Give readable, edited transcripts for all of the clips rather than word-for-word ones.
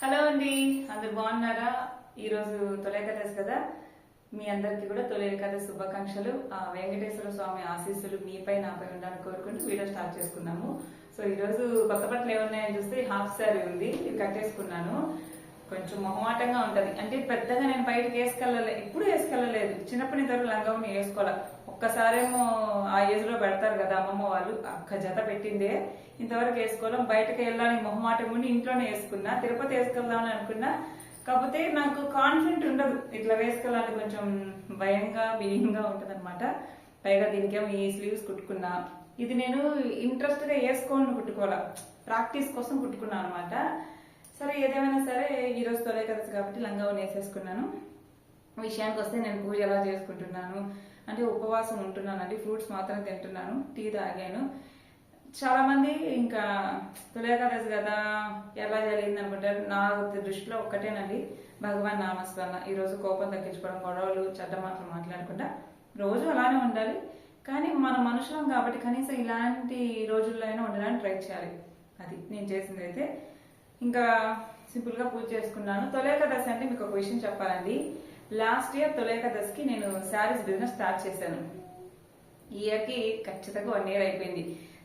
Hello అండి, అందరు బాగున్నారా? ఈరోజు తొలి ఏకాదశి కదా, మీ అందరికి కూడా తొలి ఏకాదశి శుభాకాంక్షలు. ఆ వెంకటేశ్వర స్వామి ఆశీస్సులు మీపై నాపై ఉండాలని కోరుకుంటూ వీడియో స్టార్ట్ చేసుకున్నాము. సో ఈరోజు కొత్త బట్టలు ఏమున్నాయని చూస్తే హాఫ్ శారీ ఉంది, ఇది కట్టేసుకున్నాను. కొంచెం మొహమాటంగా ఉంటది, అంటే పెద్దగా నేను బయటకు ఎప్పుడు వేసుకెళ్ళలేదు. చిన్నప్పటి నుంచి లంగావుని వేసుకోవాలి. ఒక్కసారేమో ఆ ఏజ్ లో పెడతారు కదా అమ్మమ్మ వాళ్ళు, అక్క జత పెట్టిందే. ఇంతవరకు వేసుకోవడం, బయటకు వెళ్ళాలని మొహమాటం ఉండి ఇంట్లోనే వేసుకున్నా. తిరుపతి వేసుకెళ్దామని అనుకున్నా, కాకపోతే నాకు కాన్ఫిడెంట్ ఉండదు. ఇట్లా వేసుకెళ్ళాలని కొంచెం భయంగా బియ్యంగా ఉంటది అనమాట. పైగా దీనికేమో ఈ స్లీవ్స్ కుట్టుకున్నా. ఇది నేను ఇంట్రెస్ట్ గా వేసుకోని కుట్టుకోవాలా, ప్రాక్టీస్ కోసం కుట్టుకున్నా అనమాట. సరే ఏదేమైనా సరే ఈరోజు తొలి ఏకాదశి కాబట్టి లంగావుని వేసేసుకున్నాను. విషయానికి వస్తే నేను పూజ ఎలా చేసుకుంటున్నాను అంటే, ఉపవాసం ఉంటున్నానండి, ఫ్రూట్స్ మాత్రం తింటున్నాను, టీ తాగాను. చాలా మంది ఇంకా తొలి ఏకాదశి కదా ఎలా జరిగింది అనుకుంటారు. నా దృష్టిలో ఒక్కటేనండి, భగవాన్ నామస్మరణ. ఈరోజు కోపం తగ్గించుకోవడం, గొడవలు చెడ్డ మాటలు మాట్లాడకుండా రోజు అలానే ఉండాలి. కానీ మన మనుషులం కాబట్టి కనీసం ఇలాంటి రోజుల్లో అయినా ఉండడానికి ట్రై చేయాలి. అది నేను చేసింది. అయితే ఇంకా సింపుల్ గా పూజ చేసుకున్నాను. తొలి ఏకాదశి అంటే మీకు ఒక విషయం చెప్పాలండి. లాస్ట్ ఇయర్ తొలి ఏకాదశికి నేను శారీస్ బిజినెస్ స్టార్ట్ చేశాను. ఈ ఇయర్ కి ఖచ్చితంగా 1 year అయిపోయింది.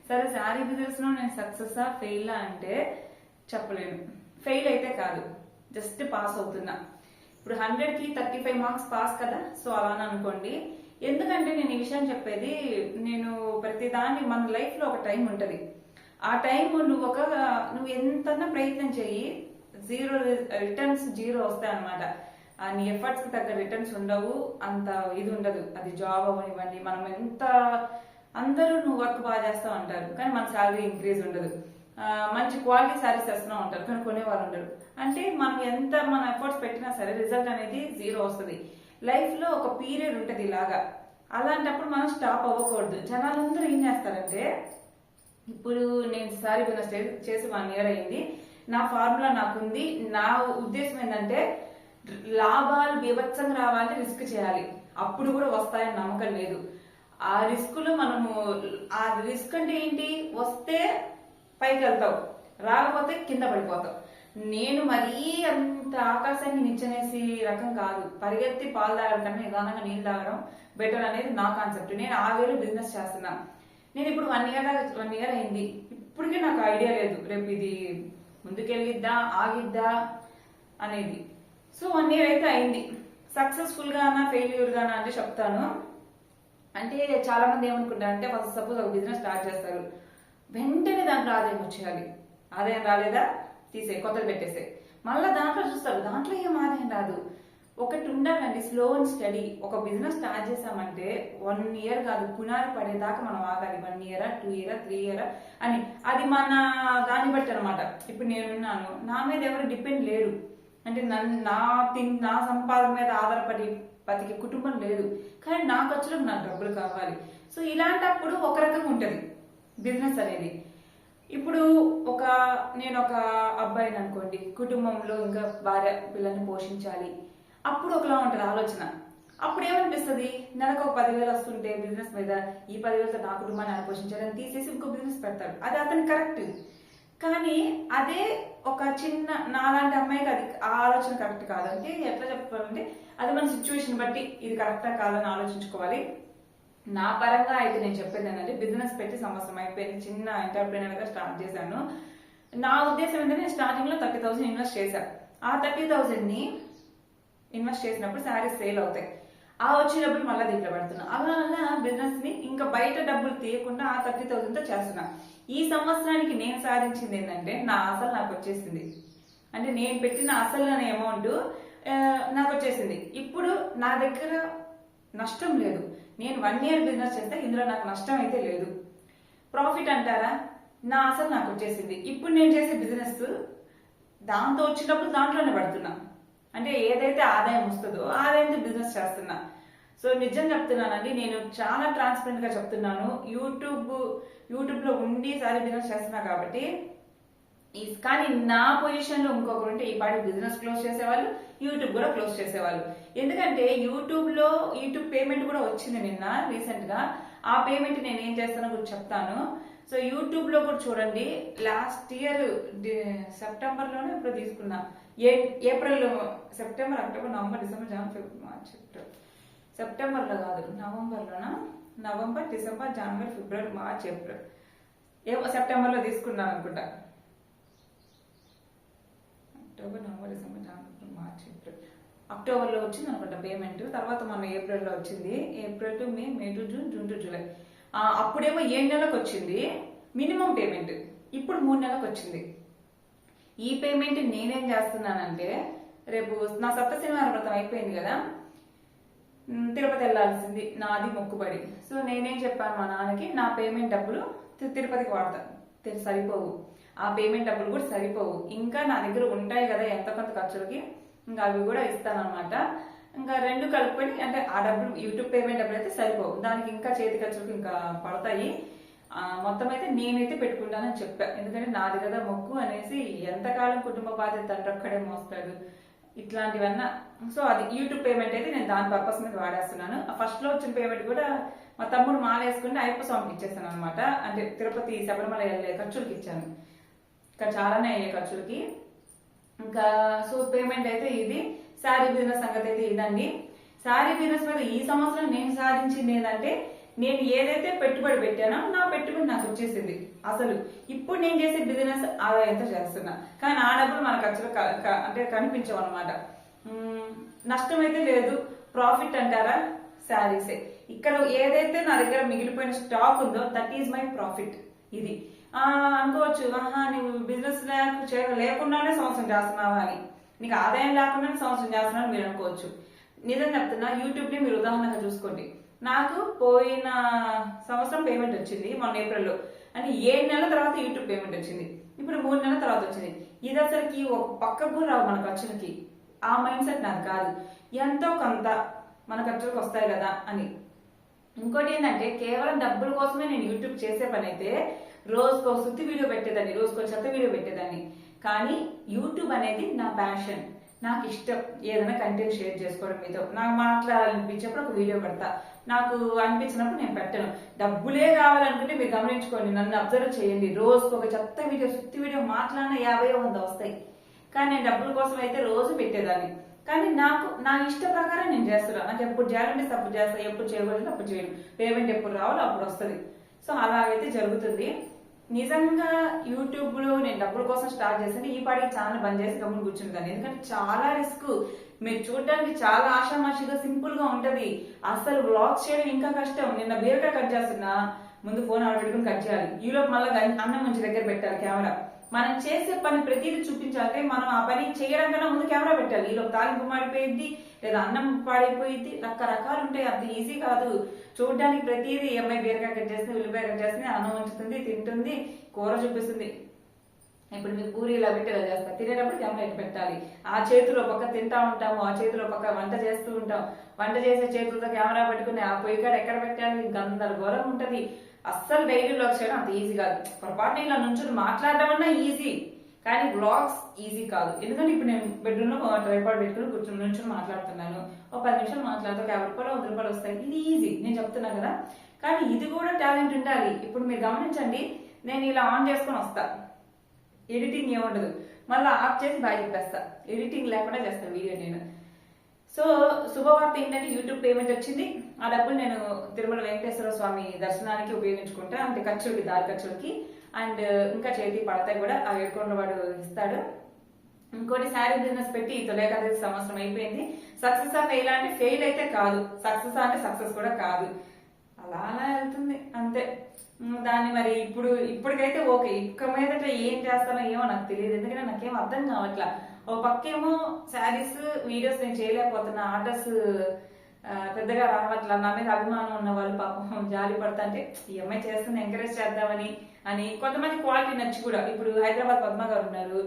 సరే శారీ బిజినెస్ లో నేను సక్సెస్ ఫెయిల్ అంటే చెప్పలేను. ఫెయిల్ అయితే కాదు, జస్ట్ పాస్ అవుతున్నా. ఇప్పుడు 100కి 35 మార్క్స్ పాస్ కదా, సో అలా అనుకోండి. ఎందుకంటే నేను ఈ విషయం చెప్పేది, నేను ప్రతిదాన్ని మన లైఫ్ లో ఒక టైం ఉంటది. ఆ టైం నువ్వు ఎంతన్నా ప్రయత్నం చెయ్యి, రిటర్న్స్ జీరో వస్తాయి అనమాట. నీ ఎఫర్ట్స్ కి తగ్గ రిటర్న్స్ ఉండవు, అంత ఇది ఉండదు. అది జాబ్ అవ్వనివ్వండి, మనం ఎంత అందరూ నువ్వు వర్క్ బాగా చేస్తావు అంటారు, కానీ మన శాలరీ ఇంక్రీజ్ ఉండదు. మంచి క్వాలిటీ శారీస్ చేస్తూ ఉంటారు, కానీ కొనేవాళ్ళు ఉండరు. అంటే మనం ఎంత మన ఎఫర్ట్స్ పెట్టినా సరే రిజల్ట్ అనేది జీరో వస్తుంది. లైఫ్ లో ఒక పీరియడ్ ఉంటది ఇలాగా. అలాంటప్పుడు మనం స్టాప్ అవ్వకూడదు. జనాలందరూ ఏం చేస్తారంటే, ఇప్పుడు నేను శారీ బిజినెస్ చేసి 1 year అయింది. నా ఫార్ములా నాకుంది. నా ఉద్దేశం ఏంటంటే, లాభాలు బీభత్సంగా రావాలంటే రిస్క్ చేయాలి. అప్పుడు కూడా వస్తాయని నమ్మకం లేదు. ఆ రిస్కులు ఆ రిస్క్ అంటే ఏంటి, వస్తే పైకి వెళ్తావు, రాకపోతే కింద పడిపోతావు. నేను మరీ అంత ఆకాశాన్ని నిచ్చనేసి రకం కాదు. పరిగెత్తి పాలు తాగడం కన్నా నిదానంగా నీళ్ళు తాగడం బెటర్ అనేది నా కాన్సెప్ట్. నేను ఆ వేలో బిజినెస్ చేస్తున్నా. నేను ఇప్పుడు 1 year అయింది. ఇప్పటికీ నాకు ఐడియా లేదు రేపు ఇది ముందుకెళ్ళిద్దా ఆగిద్దా అనేది. సో 1 year అయితే అయింది. సక్సెస్ఫుల్ గానా ఫెయిల్యూర్ గానా అంటే చెప్తాను. అంటే చాలా మంది ఏమనుకుంటారు అంటే, ఫస్ట్ సపోజ్ ఒక బిజినెస్ స్టార్ట్ చేస్తారు, వెంటనే దాంట్లో ఆదాయం వచ్చేయాలి. ఆదాయం రాలేదా తీసే, కొత్తది పెట్టేసే. మళ్ళీ దాంట్లో చూస్తారు, దాంట్లో ఏం ఆదాయం రాదు. ఒకటి ఉండాలండి, స్లో అండ్ స్టడీ. ఒక బిజినెస్ స్టార్ట్ చేసామంటే 1 year కాదు, పునాది పడేదాకా మనం ఆగాలి. 1 year 2 year 3 year అని. అది మన దాన్ని బట్టి అనమాట. ఇప్పుడు నేనున్నాను, నా మీద ఎవరు డిపెండ్ లేరు. అంటే నా సంపాదన మీద ఆధారపడి బతికే కుటుంబం లేదు, కానీ నా ఖర్చులకు నాకు డబ్బులు కావాలి. సో ఇలాంటప్పుడు ఒక రకంగా ఉంటది బిజినెస్ అనేది. ఇప్పుడు నేను ఒక అబ్బాయిని అనుకోండి, కుటుంబంలో ఇంకా భార్య పిల్లల్ని పోషించాలి. అప్పుడు ఒకలా ఉంటది ఆలోచన. అప్పుడు ఏమనిపిస్తుంది, నెలకు 10,000 వస్తుంటే బిజినెస్ మీద, ఈ 10,000తో నా కుటుంబాన్ని ఆయన పోషించాలని తీసేసి ఇంకో బిజినెస్ పెడతాడు. అది అతను కరెక్ట్. కానీ అదే ఒక చిన్న నాలాంటి అమ్మాయికి అది ఆ ఆలోచన కరెక్ట్ కాదంటే ఎట్లా చెప్పుకోవాలంటే, అది మన సిచ్యువేషన్ బట్టి ఇది కరెక్టా కాదని ఆలోచించుకోవాలి. నా పరంగా అయితే నేను చెప్పేది ఏంటంటే, బిజినెస్ పెట్టి సంవత్సరం అయిపోయింది, చిన్న ఎంటర్ప్రీనర్ గా స్టార్ట్ చేశాను. నా ఉద్దేశం ఏంటంటే, స్టార్టింగ్ లో 30,000 ఇన్వెస్ట్ చేశాను. ఆ 30,000 ని ఇన్వెస్ట్ చేసినప్పుడు శారీస్ సేల్ అవుతాయి. ఆ వచ్చే డబ్బులు మళ్ళీ దీంట్లో పెడుతున్నా. అలా బిజినెస్ ని ఇంకా బయట డబ్బులు తీయకుండా ఆ 30,000తో చేస్తున్నా. ఈ సంవత్సరానికి నేను సాధించింది ఏంటంటే, నా అసలు నాకు వచ్చేసింది. అంటే నేను పెట్టిన అసలు అనే అమౌంట్ నాకు వచ్చేసింది. ఇప్పుడు నా దగ్గర నష్టం లేదు. నేను 1 year బిజినెస్ చేస్తే ఇందులో నాకు నష్టం అయితే లేదు. ప్రాఫిట్ అంటారా, నా అసలు నాకు వచ్చేసింది. ఇప్పుడు నేను చేసే బిజినెస్ దాంతో వచ్చినప్పుడు దాంట్లోనే పడుతున్నా. అంటే ఏదైతే ఆదాయం వస్తుందో ఆదాయంతో బిజినెస్ చేస్తున్నా. సో నిజం చెప్తున్నానండి, నేను చాలా ట్రాన్స్పరెంట్ గా చెప్తున్నాను. యూట్యూబ్ లో ఉండి సారీ బిజినెస్ చేస్తున్నా కాబట్టి. కానీ నా పొజిషన్ లో ఇంకొకరు ఉంటే ఈ పాటి బిజినెస్ క్లోజ్ చేసేవాళ్ళు, యూట్యూబ్ కూడా క్లోజ్ చేసేవాళ్ళు. ఎందుకంటే యూట్యూబ్ పేమెంట్ కూడా వచ్చింది నిన్న రీసెంట్ గా. ఆ పేమెంట్ నేను ఏం చేస్తానో కూడా చెప్తాను. సో యూట్యూబ్ లో కూడా చూడండి, లాస్ట్ ఇయర్ సెప్టెంబర్ లోనే ఇప్పుడు తీసుకున్నా, April, September, October, November, December, జనవరి, ఫిబ్రవరి, మార్చ్, ఏప్రిల్, సెప్టెంబర్లో కాదు నవంబర్లోనా, నవంబర్, డిసెంబర్, జనవరి, ఫిబ్రవరి, మార్చ్, ఏప్రిల్, సెప్టెంబర్లో తీసుకున్నాను అనుకుంటా. అక్టోబర్, నవంబర్, డిసెంబర్, జనవరి, మార్చ్, ఏప్రిల్, అక్టోబర్లో వచ్చింది అనుకుంటా పేమెంట్. తర్వాత మన ఏప్రిల్లో వచ్చింది. April to May, May to June, June to July. అప్పుడేమో 7 నెలలకు వచ్చింది మినిమం పేమెంట్, ఇప్పుడు 3 నెలలకు వచ్చింది. ఈ పేమెంట్ నేనేం చేస్తున్నానంటే, రేపు నా సప్తశనివారం వ్రతం అయిపోయింది కదా, తిరుపతి వెళ్ళాల్సింది, నాది మొక్కుబడి. సో నేనేం చెప్పాను మా నాన్నకి, నా పేమెంట్ డబ్బులు తిరుపతికి వాడతాను, సరిపోవు, ఆ పేమెంట్ డబ్బులు కూడా సరిపోవు, ఇంకా నా దగ్గర ఉంటాయి కదా ఎంత కొంత ఖర్చులకి, ఇంకా అవి కూడా ఇస్తానన్నమాట. ఇంకా 2 కలుపుకొని, అంటే ఆ డబ్బులు యూట్యూబ్ పేమెంట్ డబ్బులు అయితే సరిపోవు, దానికి ఇంకా చేతి ఖర్చులకు ఇంకా పడతాయి. మొత్తం అయితే నేనైతే పెట్టుకుంటానని చెప్పా, ఎందుకంటే నాది కదా మొక్కు అనేసి, ఎంతకాలం కుటుంబ బాధ్యత తండ్రి ఒక్కడే మోస్తాడు, ఇట్లాంటివన్నా. సో అది యూట్యూబ్ పేమెంట్ అయితే నేను దాని పర్పస్ మీద వాడేస్తున్నాను. ఫస్ట్ లో వచ్చిన పేమెంట్ కూడా మా తమ్ముడు మాలేసుకుంటే అయ్యప్ప స్వామికి ఇచ్చేస్తాను అనమాట, అంటే తిరుపతి శబరిమల వెళ్ళే ఖర్చులకి ఇచ్చాను, ఇంకా చాలానే అయ్యే ఖర్చులకి. ఇంకా సో పేమెంట్ అయితే ఇది. శారీ బిజినెస్ సంగతి అయితే ఇదండి. శారీ బిజినెస్ మీద ఈ సంవత్సరం నేను సాధించింది ఏంటంటే, నేను ఏదైతే పెట్టుబడి పెట్టానో నా పెట్టుబడి నాకు వచ్చేసింది. అసలు ఇప్పుడు నేను చేసే బిజినెస్ ఆదాయంతో చేస్తున్నా, కానీ ఆ డబ్బులు మన ఖర్చులు అంటే కనిపించవు అనమాట. నష్టం అయితే లేదు, ప్రాఫిట్ అంటారా, శారీసే. ఇక్కడ ఏదైతే నా దగ్గర మిగిలిపోయిన స్టాక్ ఉందో దట్ ఈజ్ మై ప్రాఫిట్. ఇది అనుకోవచ్చు, నువ్వు బిజినెస్ లేకుండానే సంవత్సరం చేస్తున్నావా అని, నీకు ఆదాయం లేకుండానే సంవత్సరం చేస్తున్నావు మీరు అనుకోవచ్చు. నిజం చెప్తున్నా, యూట్యూబ్ ని మీరు ఉదాహరణగా చూసుకోండి. నాకు పోయిన సంవత్సరం పేమెంట్ వచ్చింది మొన్న ఏప్రిల్లో, అంటే 7 నెలల తర్వాత యూట్యూబ్ పేమెంట్ వచ్చింది, ఇప్పుడు 3 నెలల తర్వాత వచ్చింది. ఇది అసలుకి ఒక పక్కకు రావు మన ఖర్చులకి. ఆ మైండ్ సెట్ నాకు కాదు, ఎంతో కొంత మన ఖర్చులకు వస్తాయి కదా అని. ఇంకోటి ఏంటంటే, కేవలం డబ్బుల కోసమే నేను యూట్యూబ్ చేసే పని అయితే రోజుకో సుత్తి వీడియో పెట్టేదాన్ని, రోజుకో చెత్త వీడియో పెట్టేదాన్ని. కానీ యూట్యూబ్ అనేది నా ప్యాషన్, నాకు ఇష్టం ఏదైనా కంటెంట్ షేర్ చేసుకోవడం, మీతో నాకు మాట్లాడాలనిపించినప్పుడు ఒక వీడియో పెడతా, నాకు అనిపించినప్పుడు నేను పెట్టను. డబ్బులే కావాలనుకుంటే మీరు గమనించుకోండి, నన్ను అబ్జర్వ్ చేయండి, రోజుకు ఒక చెత్త వీడియో సుత్తి వీడియో మాట్లాడిన 50-100 వస్తాయి. కానీ నేను డబ్బుల కోసం అయితే రోజు పెట్టేదాన్ని. కానీ నాకు నా ఇష్ట ప్రకారం నేను చేస్తున్నాను, నాకు ఎప్పుడు చేయాలంటే అప్పుడు చేస్తాను, ఎప్పుడు చేయకూడదు అప్పుడు చేయను, పేమెంట్ ఎప్పుడు రావాలో అప్పుడు వస్తుంది. సో అలాగైతే జరుగుతుంది. నిజంగా యూట్యూబ్ లో నేను డబ్బుల కోసం స్టార్ట్ చేశాను, ఈ పాటికి ఛానల్ బంద్ చేసి గమ్మున కూర్చుంటాను. ఎందుకంటే చాలా రిస్క్, మీరు చూడడానికి చాలా ఆషామాషిగా సింపుల్ గా ఉంటది, అసలు వ్లాగ్స్ చేయడం ఇంకా కష్టం. నిన్న బీరకాయ కట్ చేస్తున్నా, ముందు ఫోన్ ఆర్డర్ పెట్టుకుని కట్ చేయాలి, ఈలోపు మళ్ళీ అన్నం మంచి దగ్గర పెట్టాలి కెమెరా. మనం చేసే పని ప్రతిదీ చూపించాలంటే మనం ఆ పని చేయడం కన్నా ముందు కెమెరా పెట్టాలి, ఈలోపు తాలింపు మాడిపోయింది లేదా అన్నం పాడైపోయింది, రకరకాలు ఉంటాయి, అంత ఈజీ కాదు. చూడడానికి ప్రతిదీ అమ్మాయి బీరకాయ కట్ చేస్తుంది, ఉల్లిపాయ కట్ చేస్తుంది, అన్నం ఉంచుతుంది, తింటుంది, కూర చూపిస్తుంది. ఇప్పుడు మీకు పూరి ఇలా పెట్టి ఇలా చేస్తారు, తినేటప్పుడు కెమెరా ఇటు పెట్టాలి, ఆ చేతిలో పక్క తింటా ఉంటాము, ఆ చేతిలో పక్క వంట చేస్తూ ఉంటాం, వంట చేసే చేతులతో కెమెరా పెట్టుకుని ఆ పొయ్యి కాడ ఎక్కడ పెట్టాలి, గందరగోళం ఉంటది. అస్సలు డైలీ వ్లాగ్స్ చేయడం అంత ఈజీ కాదు. పొరపాటున ఇలా నుంచి మాట్లాడడం అన్నా ఈజీ, కానీ వ్లాగ్స్ ఈజీ కాదు. ఎందుకంటే ఇప్పుడు నేను బెడ్రూమ్ లో ట్రైపాడ్ పెట్టుకుని కూర్చొని నుంచి మాట్లాడుతున్నాను, ఒక 10 నిమిషాలు మాట్లాడుతూ 50 రూపాయలు 100 రూపాయలు వస్తాయి, ఇది ఈజీ నేను చెప్తున్నా కదా. కానీ ఇది కూడా టాలెంట్ ఉండాలి. ఇప్పుడు మీరు గమనించండి, నేను ఇలా ఆన్ చేసుకొని వస్తా, ఎడిటింగ్ ఏముండదు, మళ్ళీ ఆఫ్ చేసి బాగా చెప్పేస్తా, ఎడిటింగ్ లేకుండా చేస్తాను వీడియో నేను. సో శుభవార్త ఏంటంటే, యూట్యూబ్ పేమెంట్ వచ్చింది, ఆ డబ్బులు నేను తిరుమల వెంకటేశ్వర స్వామి దర్శనానికి ఉపయోగించుకుంటా, అంటే ఖర్చులకి, దారి ఖర్చులకి, అండ్ ఇంకా చేతి పడతాయి కూడా, ఆ అకౌంట్లో వాడు ఇస్తాడు. ఇంకోటి, శారీ బిజినెస్ పెట్టి తొలేకాదశి సంవత్సరం అయిపోయింది. సక్సెస్ ఆ ఫెయిల్ అంటే ఫెయిల్ అయితే కాదు, సక్సెస్ అంటే సక్సెస్ కూడా కాదు, అలా అలా వెళ్తుంది అంతే. దాన్ని మరి ఇప్పటికైతే ఓకే, ఇక్క మీదట ఏం చేస్తానో ఏమో నాకు తెలియదు, ఎందుకంటే నాకేం అర్థం కావట్లా. ఓ పక్కేమో శారీస్ వీడియోస్ నేను చేయలేకపోతున్నా, ఆర్డర్స్ పెద్దగా రావట్లా, నా మీద అభిమానం ఉన్న వాళ్ళు పాపం జాలి పడతా, అంటే ఈ అమ్మాయి చేస్తుంది ఎంకరేజ్ చేద్దామని అని. కొంతమంది క్వాలిటీ నచ్చి కూడా, ఇప్పుడు హైదరాబాద్ పద్మ గారు ఉన్నారు,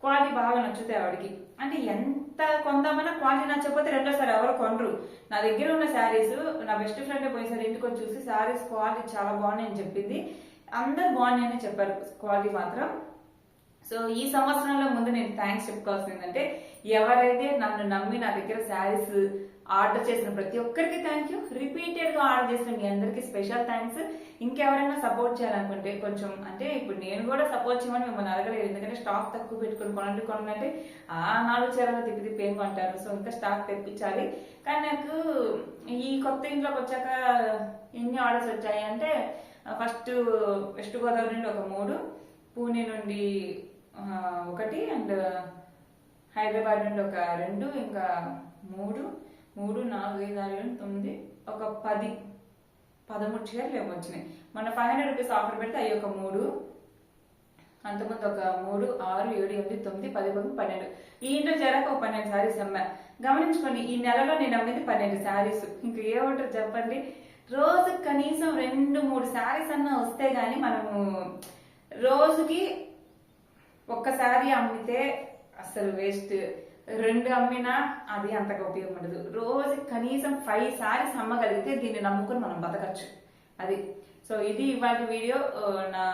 క్వాలిటీ బాగా నచ్చుతాయి ఆవిడకి, అంటే ఎంత కొందామన్నా క్వాలిటీ నచ్చకపోతే రెండోసారి ఎవరు కొనరు. నా దగ్గర ఉన్న శారీస్, నా బెస్ట్ ఫ్రెండ్ పోయినసారి ఇంటికి వచ్చి చూసి శారీస్ క్వాలిటీ చాలా బాగున్నాయని చెప్పింది, అందరు బాగున్నాయని చెప్పారు క్వాలిటీ మాత్రం. సో ఈ సంవత్సరంలో ముందు నేను థ్యాంక్స్ చెప్పుకోవాల్సింది ఏంటంటే, ఎవరైతే నన్ను నమ్మి నా దగ్గర శారీస్ ఆర్డర్ చేసిన ప్రతి ఒక్కరికి థ్యాంక్ యూ, రిపీటెడ్ గా ఆర్డర్ చేసిన మీ అందరికి స్పెషల్ థ్యాంక్స్. ఇంకెవరైనా సపోర్ట్ చేయాలనుకుంటే కొంచెం, అంటే ఇప్పుడు నేను కూడా సపోర్ట్ చేయమని మిమ్మల్ని అడగలేదు, ఎందుకంటే స్టాక్ తక్కువ పెట్టుకుని కొనండి ఆ 4 చీరలు తిప్పి ఏం కొంటారు. సో ఇంకా స్టాక్ తెప్పించాలి. కానీ నాకు ఈ కొత్త ఇంట్లోకి వచ్చాక ఎన్ని ఆర్డర్స్ వచ్చాయి అంటే, ఫస్ట్ వెస్ట్ గోదావరి నుండి ఒక 3, పూణే నుండి 1, అండ్ హైదరాబాద్ నుండి ఒక 2, ఇంకా 3, 4, 5, 6, 7, 9, ఒక 10, 13 చీరలు ఏమో వచ్చినాయి. మన 500 రూపీస్ ఆఫర్ పెడితే అవి ఒక 3, అంతకుముందు ఒక 3, 6, 7, 8, 9, 10, 12. ఈ ఇంట్లో చేరాక ఒక 12 శారీస్ అమ్మా. గమనించుకోండి, ఈ నెలలో నేను అమ్మింది 12 శారీస్. ఇంకా ఏమంటారు చెప్పండి. రోజు కనీసం 2-3 శారీస్ అన్నా వస్తే గానీ మనము రోజుకి ఒక్క శారీ అమ్మితే అసలు వేస్ట్, 2 అమ్మినా అది అంతగా ఉపయోగం ఉండదు. రోజు కనీసం 5 శారీస్ అమ్మగలిగితే దీన్ని నమ్ముకుని మనం బతకచ్చు. అది. సో ఇది ఇవాళ వీడియో. నా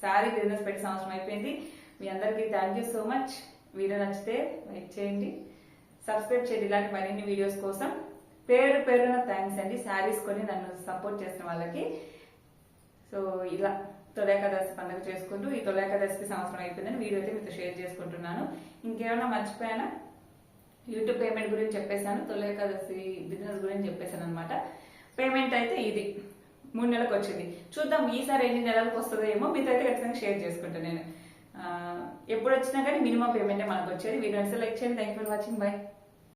శారీ బిజినెస్ పెట్టి సంవత్సరం అయిపోయింది. మీ అందరికీ thank you so much. Video నచ్చితే లైక్ చేయండి, సబ్స్క్రైబ్ చేయండి ఇలాంటి మరిన్ని వీడియోస్ కోసం. పేరున థ్యాంక్స్ అండి శారీస్ కొని నన్ను సపోర్ట్ చేసిన వాళ్ళకి. సో ఇలా తొలేకాదశి పండుగ చేసుకుంటూ ఈ తొలేకాదశికి సంవత్సరం అయిపోయిందని వీడియో అయితే మీతో షేర్ చేసుకుంటున్నాను. ఇంకేమైనా మర్చిపోయానా? యూట్యూబ్ పేమెంట్ గురించి చెప్పేశాను, తొలేకాదశి బిజినెస్ గురించి చెప్పేశాను అనమాట. పేమెంట్ అయితే ఇది 3 నెలలకు వచ్చింది. చూద్దాం ఈసారి ఎన్ని నెలలకు వస్తుందో ఏమో, మీతో అయితే ఖచ్చితంగా షేర్ చేసుకుంటాను నేను. ఎప్పుడు వచ్చినా కానీ మినిమం పేమెంటే మనకు వచ్చేది. వీడియో లైక్ చేయండి. Thank you for watching. By.